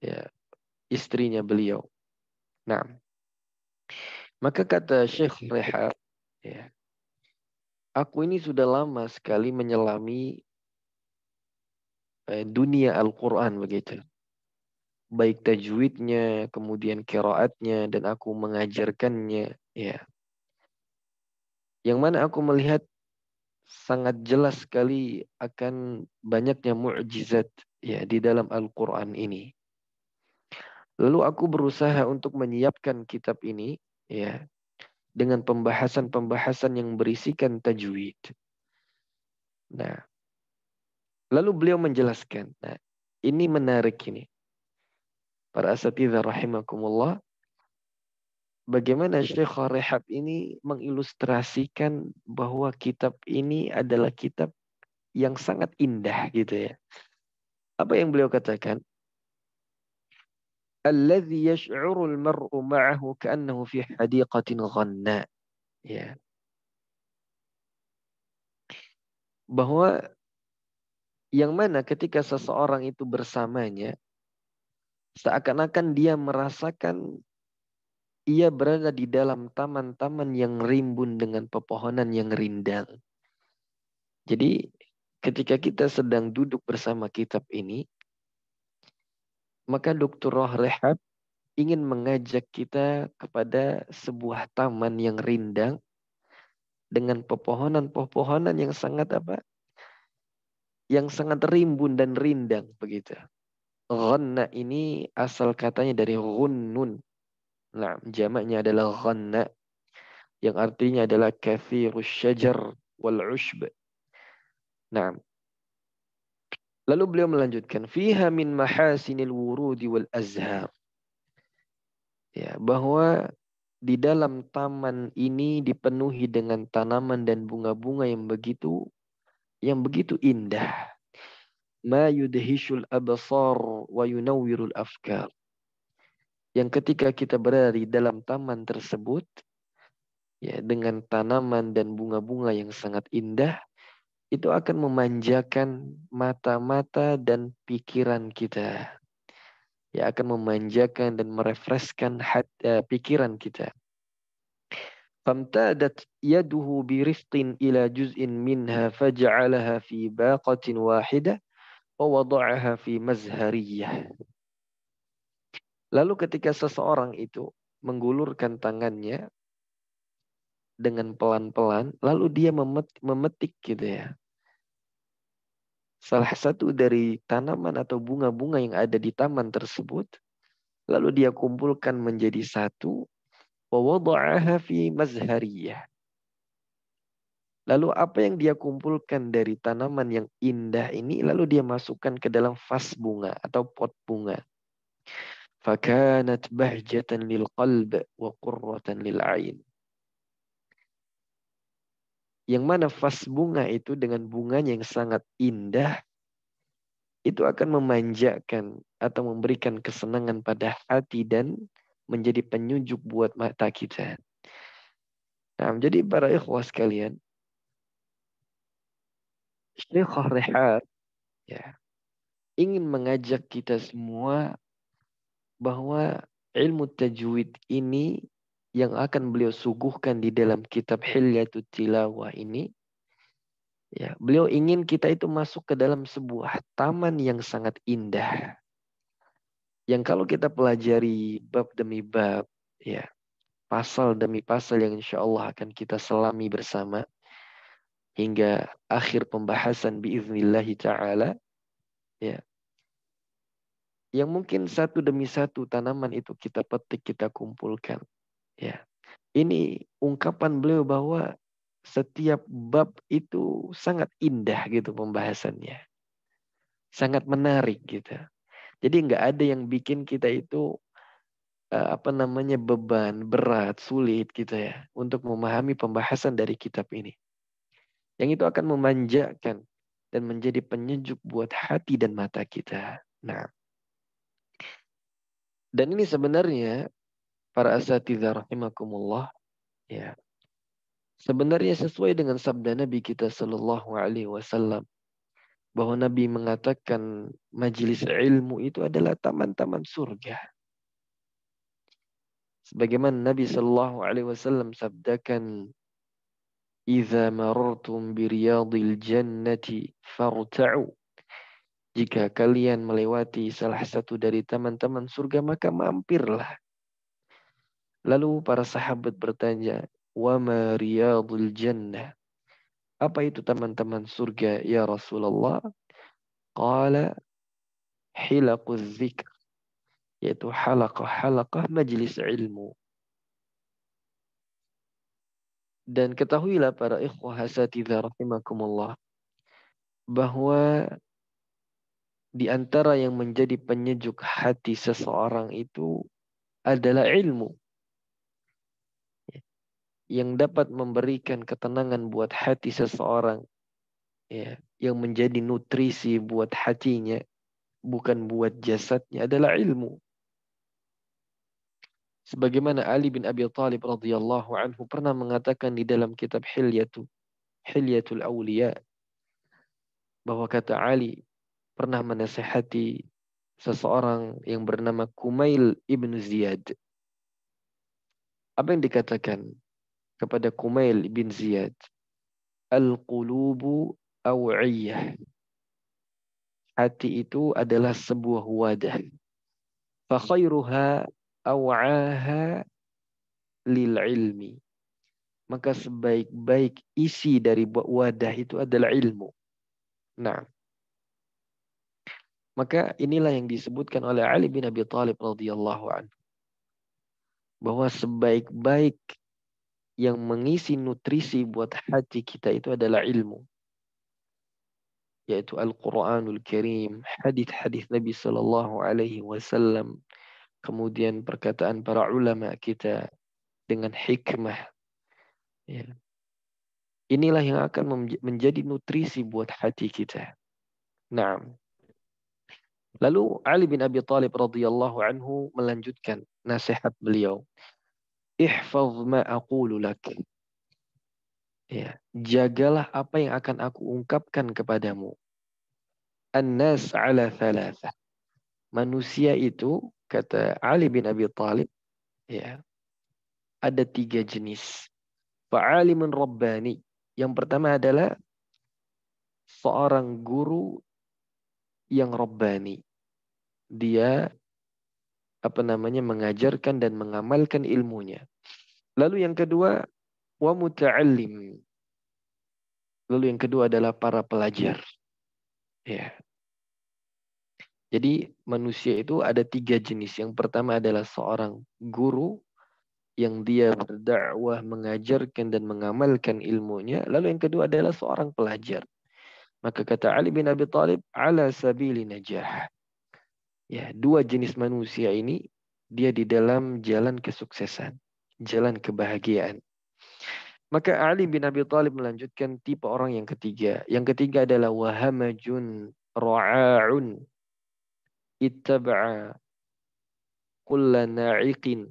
ya, istrinya beliau. Nah, maka kata Syekh Rehab, ya, aku ini sudah lama sekali menyelami dunia Al-Quran begitu. Baik tajwidnya, kemudian qiraatnya, dan aku mengajarkannya, ya. Yang mana aku melihat sangat jelas sekali akan banyaknya mukjizat, ya, di dalam Al-Quran ini. Lalu aku berusaha untuk menyiapkan kitab ini, ya, dengan pembahasan-pembahasan yang berisikan tajwid. Nah, lalu beliau menjelaskan, nah, ini menarik ini. Para asatidzah rahimakumullah, bagaimana Syekh Rehab ini mengilustrasikan bahwa kitab ini adalah kitab yang sangat indah gitu, ya. Apa yang beliau katakan? Alladzi yash'uru al-mar'u ma'ahu ka'annahu fi hadiqatin ghanna. Ya. Bahwa yang mana ketika seseorang itu bersamanya, seakan-akan dia merasakan ia berada di dalam taman-taman yang rimbun dengan pepohonan yang rindang. Jadi ketika kita sedang duduk bersama kitab ini, Maka Dr. Rehab ingin mengajak kita kepada sebuah taman yang rindang dengan pepohonan-pepohonan yang sangat apa? Yang sangat rimbun dan rindang begitu. Ghanna ini asal katanya dari ghunnun. Nah, jamaknya adalah ghanna yang artinya adalah kathirus syajar wal ushb. Nah, lalu beliau melanjutkan fiha min mahasinil wurudi wal azhar. Ya, bahwa di dalam taman ini dipenuhi dengan tanaman dan bunga-bunga yang begitu indah. Ma yudhishul absar wa yunawwirul afkar. Yang ketika kita berada di dalam taman tersebut, ya dengan tanaman dan bunga-bunga yang sangat indah, itu akan memanjakan mata-mata dan pikiran kita. Ya akan memanjakan dan merefreshkan pikiran kita. فامتادت يده برفق إلى جزء منها فجعلها في باقة واحدة ووضعها في مزهرية. Lalu ketika seseorang itu menggulurkan tangannya dengan pelan-pelan, lalu dia memetik gitu ya. Salah satu dari tanaman atau bunga-bunga yang ada di taman tersebut, lalu dia kumpulkan menjadi satu, ووضعها في مزهرية. Lalu apa yang dia kumpulkan dari tanaman yang indah ini, lalu dia masukkan ke dalam vas bunga atau pot bunga. فَكَانَتْ بَهْجَةً لِلْقَلْبِ وَقُرَّةً لِلْعَيْنِ. Yang mana vas bunga itu dengan bunganya yang sangat indah, itu akan memanjakan atau memberikan kesenangan pada hati dan menjadi penyujuk buat mata kita. Nah, jadi para ikhwah sekalian, Syekh Rehab ya, ingin mengajak kita semua bahwa ilmu tajwid ini yang akan beliau suguhkan di dalam kitab Hilyatul Tilawah ini, ya, beliau ingin kita itu masuk ke dalam sebuah taman yang sangat indah. Yang kalau kita pelajari bab demi bab, ya, pasal demi pasal yang insya Allah akan kita selami bersama hingga akhir pembahasan biiznillahi ta'ala, ya, yang mungkin satu demi satu tanaman itu kita petik, kita kumpulkan. Ya. Ini ungkapan beliau bahwa setiap bab itu sangat indah gitu pembahasannya. Sangat menarik gitu. Jadi nggak ada yang bikin kita itu beban, berat, sulit gitu ya untuk memahami pembahasan dari kitab ini. Yang itu akan memanjakan dan menjadi penyejuk buat hati dan mata kita. Nah, dan ini sebenarnya para asatidzah rahimakumullah, ya, sebenarnya sesuai dengan sabda Nabi kita Shallallahu Alaihi Wasallam bahwa Nabi mengatakan majelis ilmu itu adalah taman-taman surga. Sebagaimana Nabi Shallallahu Alaihi Wasallam sabdakan, "Iza marartum biriyadil jannati farta'u." Jika kalian melewati salah satu dari taman-taman surga, maka mampirlah. Lalu para sahabat bertanya, "Wa ma riyadul jannah?" Apa itu taman-taman surga ya Rasulullah? Qala hilaquz zikr, yaitu halaqah-halaqah majelis ilmu. Dan ketahuilah para ikhwah hasatidzah rahimakumullah bahwa di antara yang menjadi penyejuk hati seseorang itu adalah ilmu yang dapat memberikan ketenangan buat hati seseorang, ya, yang menjadi nutrisi buat hatinya, bukan buat jasadnya, adalah ilmu. Sebagaimana Ali bin Abi Thalib radhiyallahu anhu pernah mengatakan di dalam kitab Hilyatul Awliya, bahwa kata Ali pernah menasihati seseorang yang bernama Kumail ibn Ziyad. Apa yang dikatakan kepada Kumail ibn Ziyad? Al-qulubu aw'iyah. Hati itu adalah sebuah wadah. fa khairuha aw'aha lil ilmi. Maka sebaik-baik isi dari wadah itu adalah ilmu. Nah, maka inilah yang disebutkan oleh Ali bin Abi Thalib radhiyallahu anhu, bahwa sebaik-baik yang mengisi nutrisi buat hati kita itu adalah ilmu, yaitu Al-Quranul Karim, hadis-hadis Nabi Sallallahu Alaihi Wasallam, kemudian perkataan para ulama kita dengan hikmah. Ya. Inilah yang akan menjadi nutrisi buat hati kita. Nah, lalu Ali bin Abi Thalib radhiyallahu anhu melanjutkan nasihat beliau. Ihfaz ma aqulu lak. Ya, jagalah apa yang akan aku ungkapkan kepadamu. An-nas ala thalatha. Manusia itu, kata Ali bin Abi Thalib, ya, ada 3 jenis. Fa'alimun rabbani. Yang pertama adalah seorang guru yang rabbani. Dia mengajarkan dan mengamalkan ilmunya. Lalu yang kedua, wa muta'allim. Lalu yang kedua adalah para pelajar. Ya. Jadi manusia itu ada 3 jenis. Yang pertama adalah seorang guru yang dia berdakwah, mengajarkan dan mengamalkan ilmunya. Lalu yang kedua adalah seorang pelajar. Maka kata Ali bin Abi Thalib, ala sabili najah. Ya, 2 jenis manusia ini dia di dalam jalan kesuksesan, jalan kebahagiaan. Maka Ali bin Abi Thalib melanjutkan tipe orang yang ketiga. Yang ketiga adalah wahamajun ra'a'un ittaba'a kulla na'iqin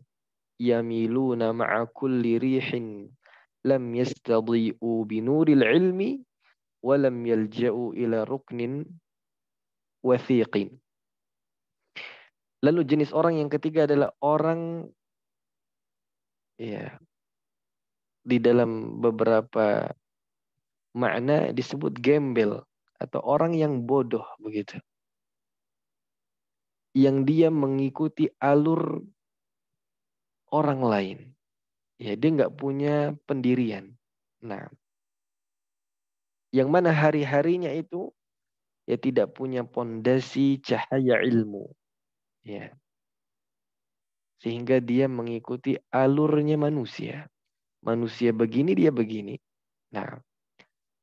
yamiluna ma'a kulli rihin lam yastadhi'u binuril ilmi wa lam yalja'u ila ruknin wathiqin. Lalu jenis orang yang ketiga adalah orang, ya, di dalam beberapa makna disebut gembel atau orang yang bodoh begitu. Yang dia mengikuti alur orang lain. Ya, dia nggak punya pendirian. Nah, yang mana hari-harinya itu ya tidak punya pondasi cahaya ilmu. Ya. Sehingga dia mengikuti alurnya manusia. Manusia begini, dia begini. Nah,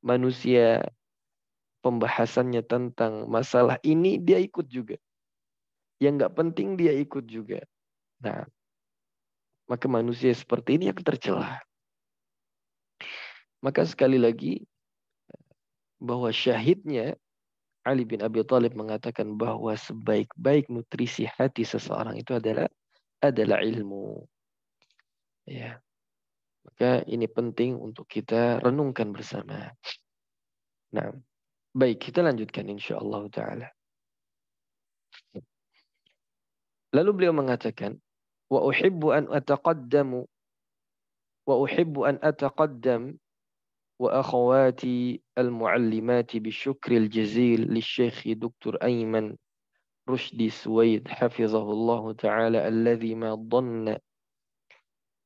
manusia pembahasannya tentang masalah ini, dia ikut juga. Yang nggak penting, dia ikut juga. Nah, maka manusia seperti ini yang tercela. Maka sekali lagi, bahwa syahidnya Ali bin Abi Thalib mengatakan bahwa sebaik-baik nutrisi hati seseorang itu adalah ilmu. Ya. Maka ini penting untuk kita renungkan bersama. Nah, baik, kita lanjutkan insyaallah taala. Lalu beliau mengatakan, wa uhibbu an ataqaddam wa akhawati al-muallimati bisyukril jazil lisyaykh Dr. Ayman Rushdi Suwaid hafizahullah taala alladhi ma dhanna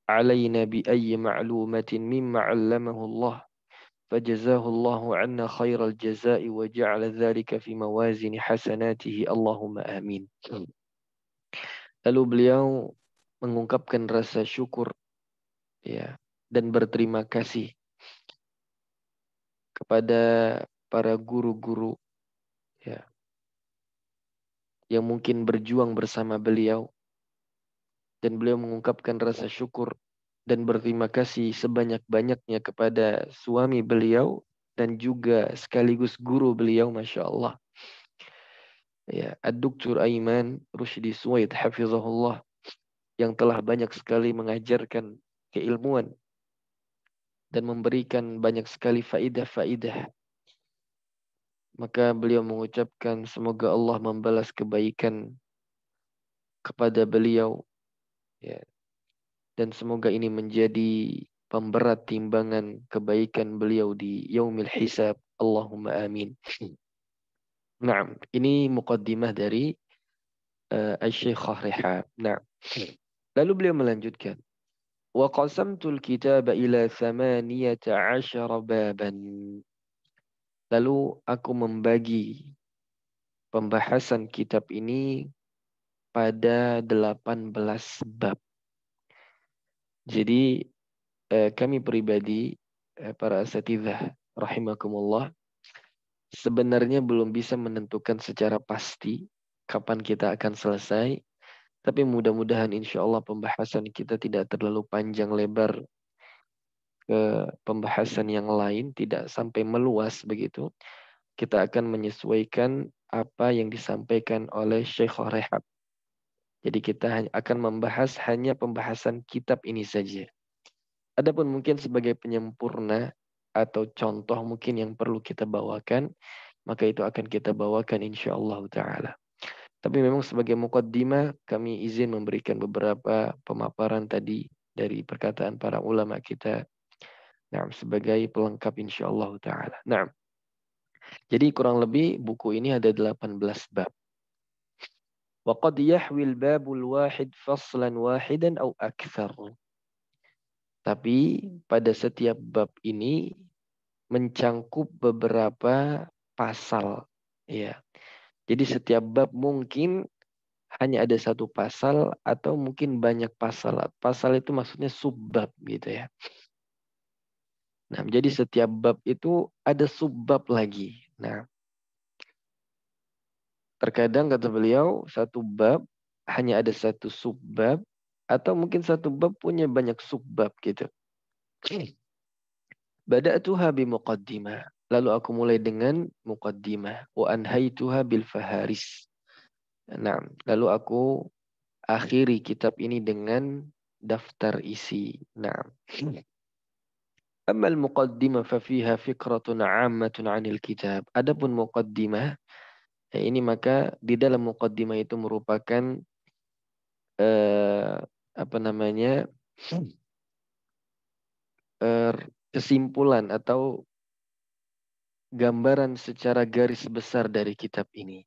علينا بأي معلومة مما علمه الله فجزاه الله عنا خير الجزاء وجعل ذلك في موازين حسناته اللهم آمين. Lalu beliau mengungkapkan rasa syukur, ya, dan berterima kasih kepada para guru-guru, ya, yang mungkin berjuang bersama beliau, dan beliau mengungkapkan rasa syukur dan berterima kasih sebanyak-banyaknya kepada suami beliau dan juga sekaligus guru beliau, Masya Allah. Ya, Ad-Duktur Ayman Rushdi Suwaid hafizahullah, yang telah banyak sekali mengajarkan keilmuan dan memberikan banyak sekali faidah-faidah. Maka beliau mengucapkan semoga Allah membalas kebaikan kepada beliau, ya, dan semoga ini menjadi pemberat timbangan kebaikan beliau di yaumil hisab. Allahumma amin. Nah, ini muqaddimah dari Asy-Syekhah Rihab. Nah, lalu beliau melanjutkan, wa qasamtul kitaba ila 18 baban. Lalu aku membagi pembahasan kitab ini pada 18 bab. Jadi kami pribadi, para asatidzah rahimakumullah, sebenarnya belum bisa menentukan secara pasti kapan kita akan selesai. Tapi mudah-mudahan insya Allah pembahasan kita tidak terlalu panjang lebar ke pembahasan yang lain, tidak sampai meluas begitu. Kita akan menyesuaikan apa yang disampaikan oleh Syekh Rehab. Jadi kita akan membahas hanya pembahasan kitab ini saja. Adapun mungkin sebagai penyempurna atau contoh mungkin yang perlu kita bawakan, maka itu akan kita bawakan insya Allah Ta'ala. Tapi memang sebagai muqaddimah kami izin memberikan beberapa pemaparan tadi dari perkataan para ulama kita. Nah, sebagai pelengkap insya Allah Ta'ala. Nah, jadi kurang lebih buku ini ada 18 bab. وقد يحوي الباب الواحد فصلا واحدا أو أكثر. Tapi pada setiap bab ini mencangkup beberapa pasal. Ya. Jadi setiap bab mungkin hanya ada satu pasal atau mungkin banyak pasal. Pasal itu maksudnya subbab gitu ya. Nah, jadi setiap bab itu ada subbab lagi. Nah, terkadang kata beliau satu bab hanya ada satu subbab atau mungkin satu bab punya banyak subbab gitu. Bada'tuha bimuqaddimah. Lalu aku mulai dengan muqaddimah. Wa anhaituha bil faharis. Nah, lalu aku akhiri kitab ini dengan daftar isi. Nah. Amma al-muqaddimah fa fiha fikratun 'ammatun 'anil kitab. Adapun muqaddimah, ini maka di dalam muqaddimah itu merupakan apa namanya? Kesimpulan atau gambaran secara garis besar dari kitab ini.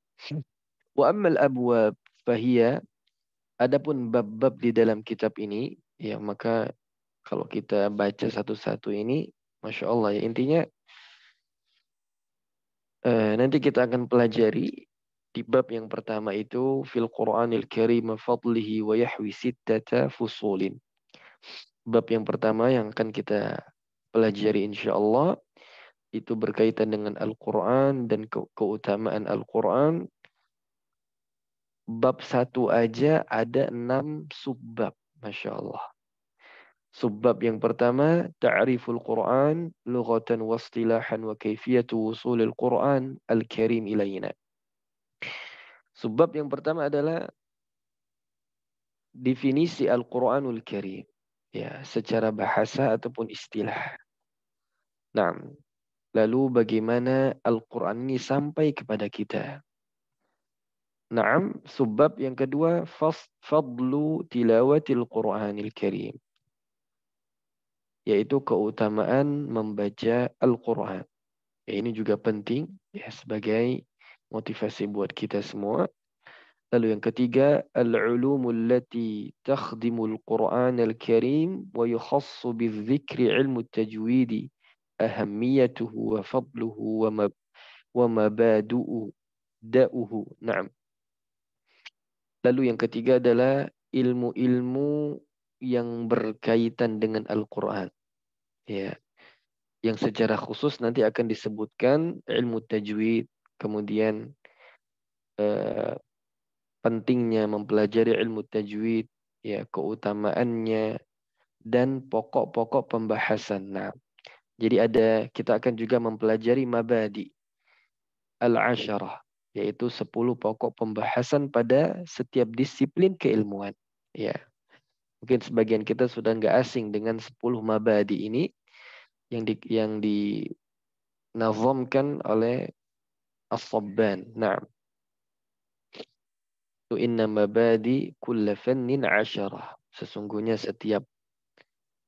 Wa ammal abwab fahiya, adapun bab-bab di dalam kitab ini, ya maka kalau kita baca satu-satu ini, Masya Allah ya, intinya nanti kita akan pelajari di bab yang pertama itu fil Qur'anil Karim fadlihi wa yahwi sittata fusulin. Bab yang pertama yang akan kita pelajari insyaallah itu berkaitan dengan Al-Quran dan keutamaan Al-Quran. Bab satu aja ada 6 subbab. Masya Allah. Subbab yang pertama, ta'riful Quran, lughatan wa istilahan wa kaifiyatu wusulil Quran al-Karim ilayna. Subbab yang pertama adalah definisi Al-Quranul Karim. Ya, secara bahasa ataupun istilah. Nah, lalu bagaimana Al-Quran ini sampai kepada kita? Naam, subbab yang kedua, fadlu tilawatil Qur'anil Karim. Yaitu keutamaan membaca Al-Quran. Ya, ini juga penting ya sebagai motivasi buat kita semua. Lalu yang ketiga, al-ulumul lati takhdimul Qur'an al-Karim wa yukhassu bizikri ilmu tajwidi ahammiyatuhu wa fadluhu wa mabadu'u da'uhu. Naam. Lalu yang ketiga adalah ilmu-ilmu yang berkaitan dengan Al-Quran. Ya, yang secara khusus nanti akan disebutkan ilmu tajwid, kemudian pentingnya mempelajari ilmu tajwid, ya, keutamaannya dan pokok-pokok pembahasan. Nah, jadi kita akan juga mempelajari mabadi al-asyarah, yaitu 10 pokok pembahasan pada setiap disiplin keilmuan. Ya, mungkin sebagian kita sudah nggak asing dengan 10 mabadi ini yang dinazamkan oleh As-Sabban. Nah, itu inna mabadi kulla fannin asyarah. Sesungguhnya setiap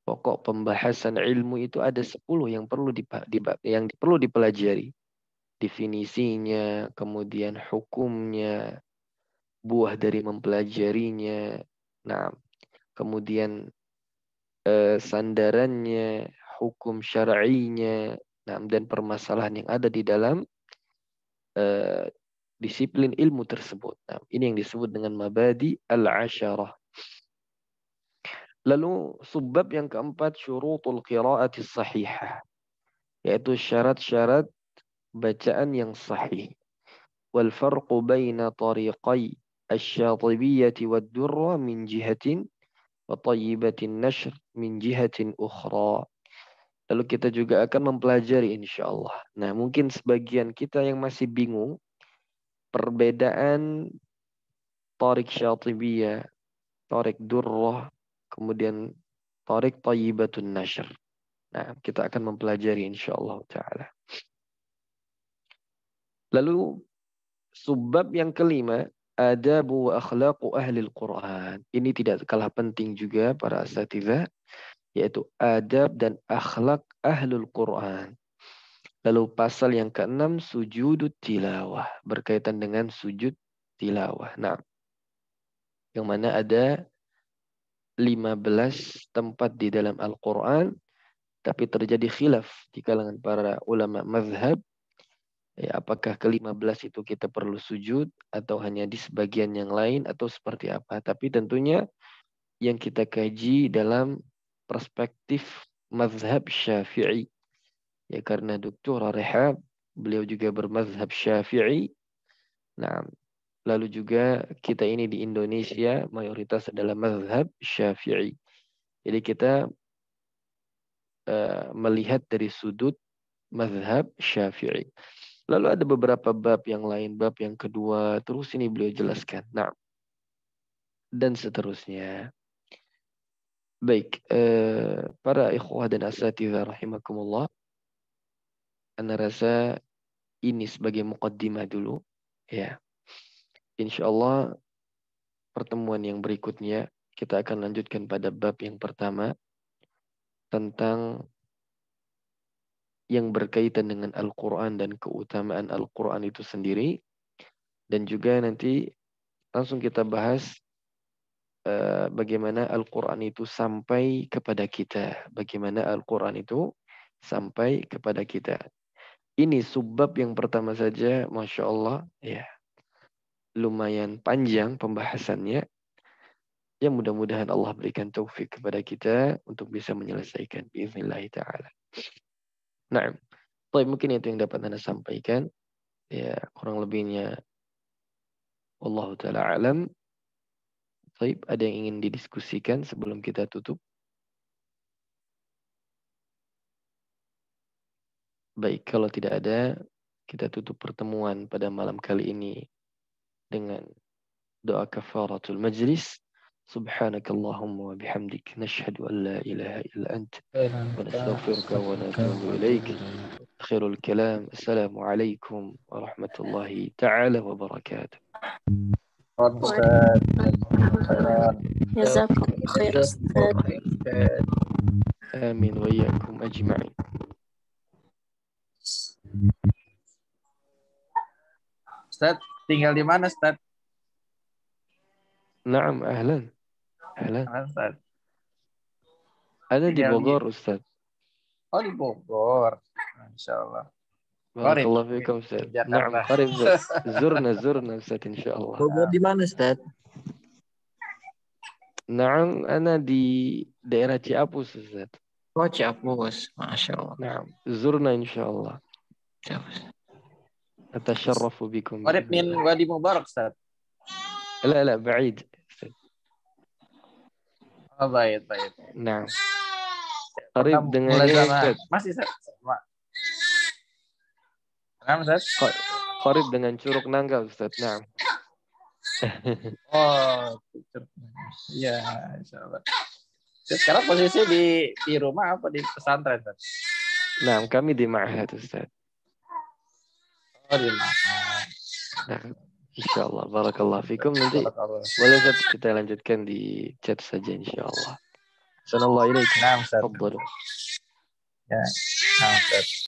pokok pembahasan ilmu itu ada 10 yang perlu dipelajari. Definisinya, kemudian hukumnya, buah dari mempelajarinya. Nah, kemudian sandarannya, hukum syar'inya, nah, dan permasalahan yang ada di dalam disiplin ilmu tersebut. Nah, ini yang disebut dengan mabadi al-asyarah. Lalu subbab yang keempat, syurutul qira'ati sahihah, yaitu syarat-syarat bacaan yang sahih. Wal farqu baina tariqai asy-syatibiyyah wad-durra min jihatin wa thayyibatin nashr min jihatin ukhra. Lalu kita juga akan mempelajari insyaallah. Nah, mungkin sebagian kita yang masih bingung perbedaan tariq syatibiyah, tariq durrah, kemudian tariq thayyibatun nashr. Nah, kita akan mempelajari insyaallah taala. Lalu subbab yang kelima, adabu wa akhlaqu ahli al-Quran. Ini tidak kalah penting juga para asatidz, yaitu adab dan akhlak ahlul Quran. Lalu pasal yang keenam, sujudut tilawah, berkaitan dengan sujud tilawah. Nah, yang mana ada 15 tempat di dalam Al-Quran, tapi terjadi khilaf di kalangan para ulama mazhab. Ya, apakah ke-15 itu kita perlu sujud atau hanya di sebagian yang lain atau seperti apa. Tapi tentunya yang kita kaji dalam perspektif mazhab Syafi'i. Ya, karena Dr. Rehab, beliau juga bermazhab Syafi'i. Nah, lalu juga kita ini di Indonesia mayoritas adalah mazhab Syafi'i. Jadi kita melihat dari sudut mazhab Syafi'i. Lalu ada beberapa bab yang lain, bab yang kedua, terus ini beliau jelaskan. Nah, dan seterusnya. Baik, para ikhwah dan asatidz rahimakumullah, ana rasa ini sebagai muqaddimah dulu. Ya, insyaallah pertemuan yang berikutnya kita akan lanjutkan pada bab yang pertama tentang yang berkaitan dengan Al-Quran dan keutamaan Al-Quran itu sendiri. Dan juga nanti langsung kita bahas bagaimana Al-Quran itu sampai kepada kita. Bagaimana Al-Quran itu sampai kepada kita. Ini subbab yang pertama saja, Masya Allah, ya, lumayan panjang pembahasannya. Ya, mudah-mudahan Allah berikan taufik kepada kita untuk bisa menyelesaikan. Biiznillah ta'ala. Nah, mungkin itu yang dapat Anda sampaikan. Ya, kurang lebihnya Wallahu ta'ala alam. Baik, ada yang ingin didiskusikan sebelum kita tutup? Baik, kalau tidak ada, kita tutup pertemuan pada malam kali ini dengan doa kafaratul majlis. Subhanakallahumma wa bihamdik. Nashhadu an la ilaha illa ant. Wa nastaghfiruka wa natubu ilaik. Akhirul kalam. Assalamualaikum warahmatullahi ta'ala wabarakatuh. Jazakallah khair Ustaz. Amin wa iyyakum ajma'in. Ustaz, tinggal di mana Ustaz? Naam, ahlan. Ahlan. Ustaz. Ada di Bogor, Ustaz. Oh, di Bogor. Insyaallah. Barakallahu fiikum, Ustaz. Naam, qarib Ustaz. Zurna Ustaz insyaallah. Bogor di mana Ustaz? Naam, ana di daerah Ciapus, Ustaz. Oh, Ciapus. Masya Allah. Naam, zurna insyaallah. Ciapus. Atasharrafu bikum. Qarib min Wadi Mubarak, Ustaz. La, ba'id. Oh, baik. Naam. Qarib dengan ini, Ustaz. Masih, Ustaz. Naam, Ustaz. Qarib dengan Curug Nangka, Ustaz. Naam. Oh, iya, insyaallah. Sekarang posisi di rumah apa di pesantren, Ustaz? Nah, kami di Ma'had, Ustaz. Oh, di Ma'had. Nah, insyaallah. Barakallahu fikum. Nanti boleh Ustaz kita lanjutkan di chat saja insyaallah. Assalamualaikum. Nah, Ustaz. Tafadhal. Ya, nah, Ustaz.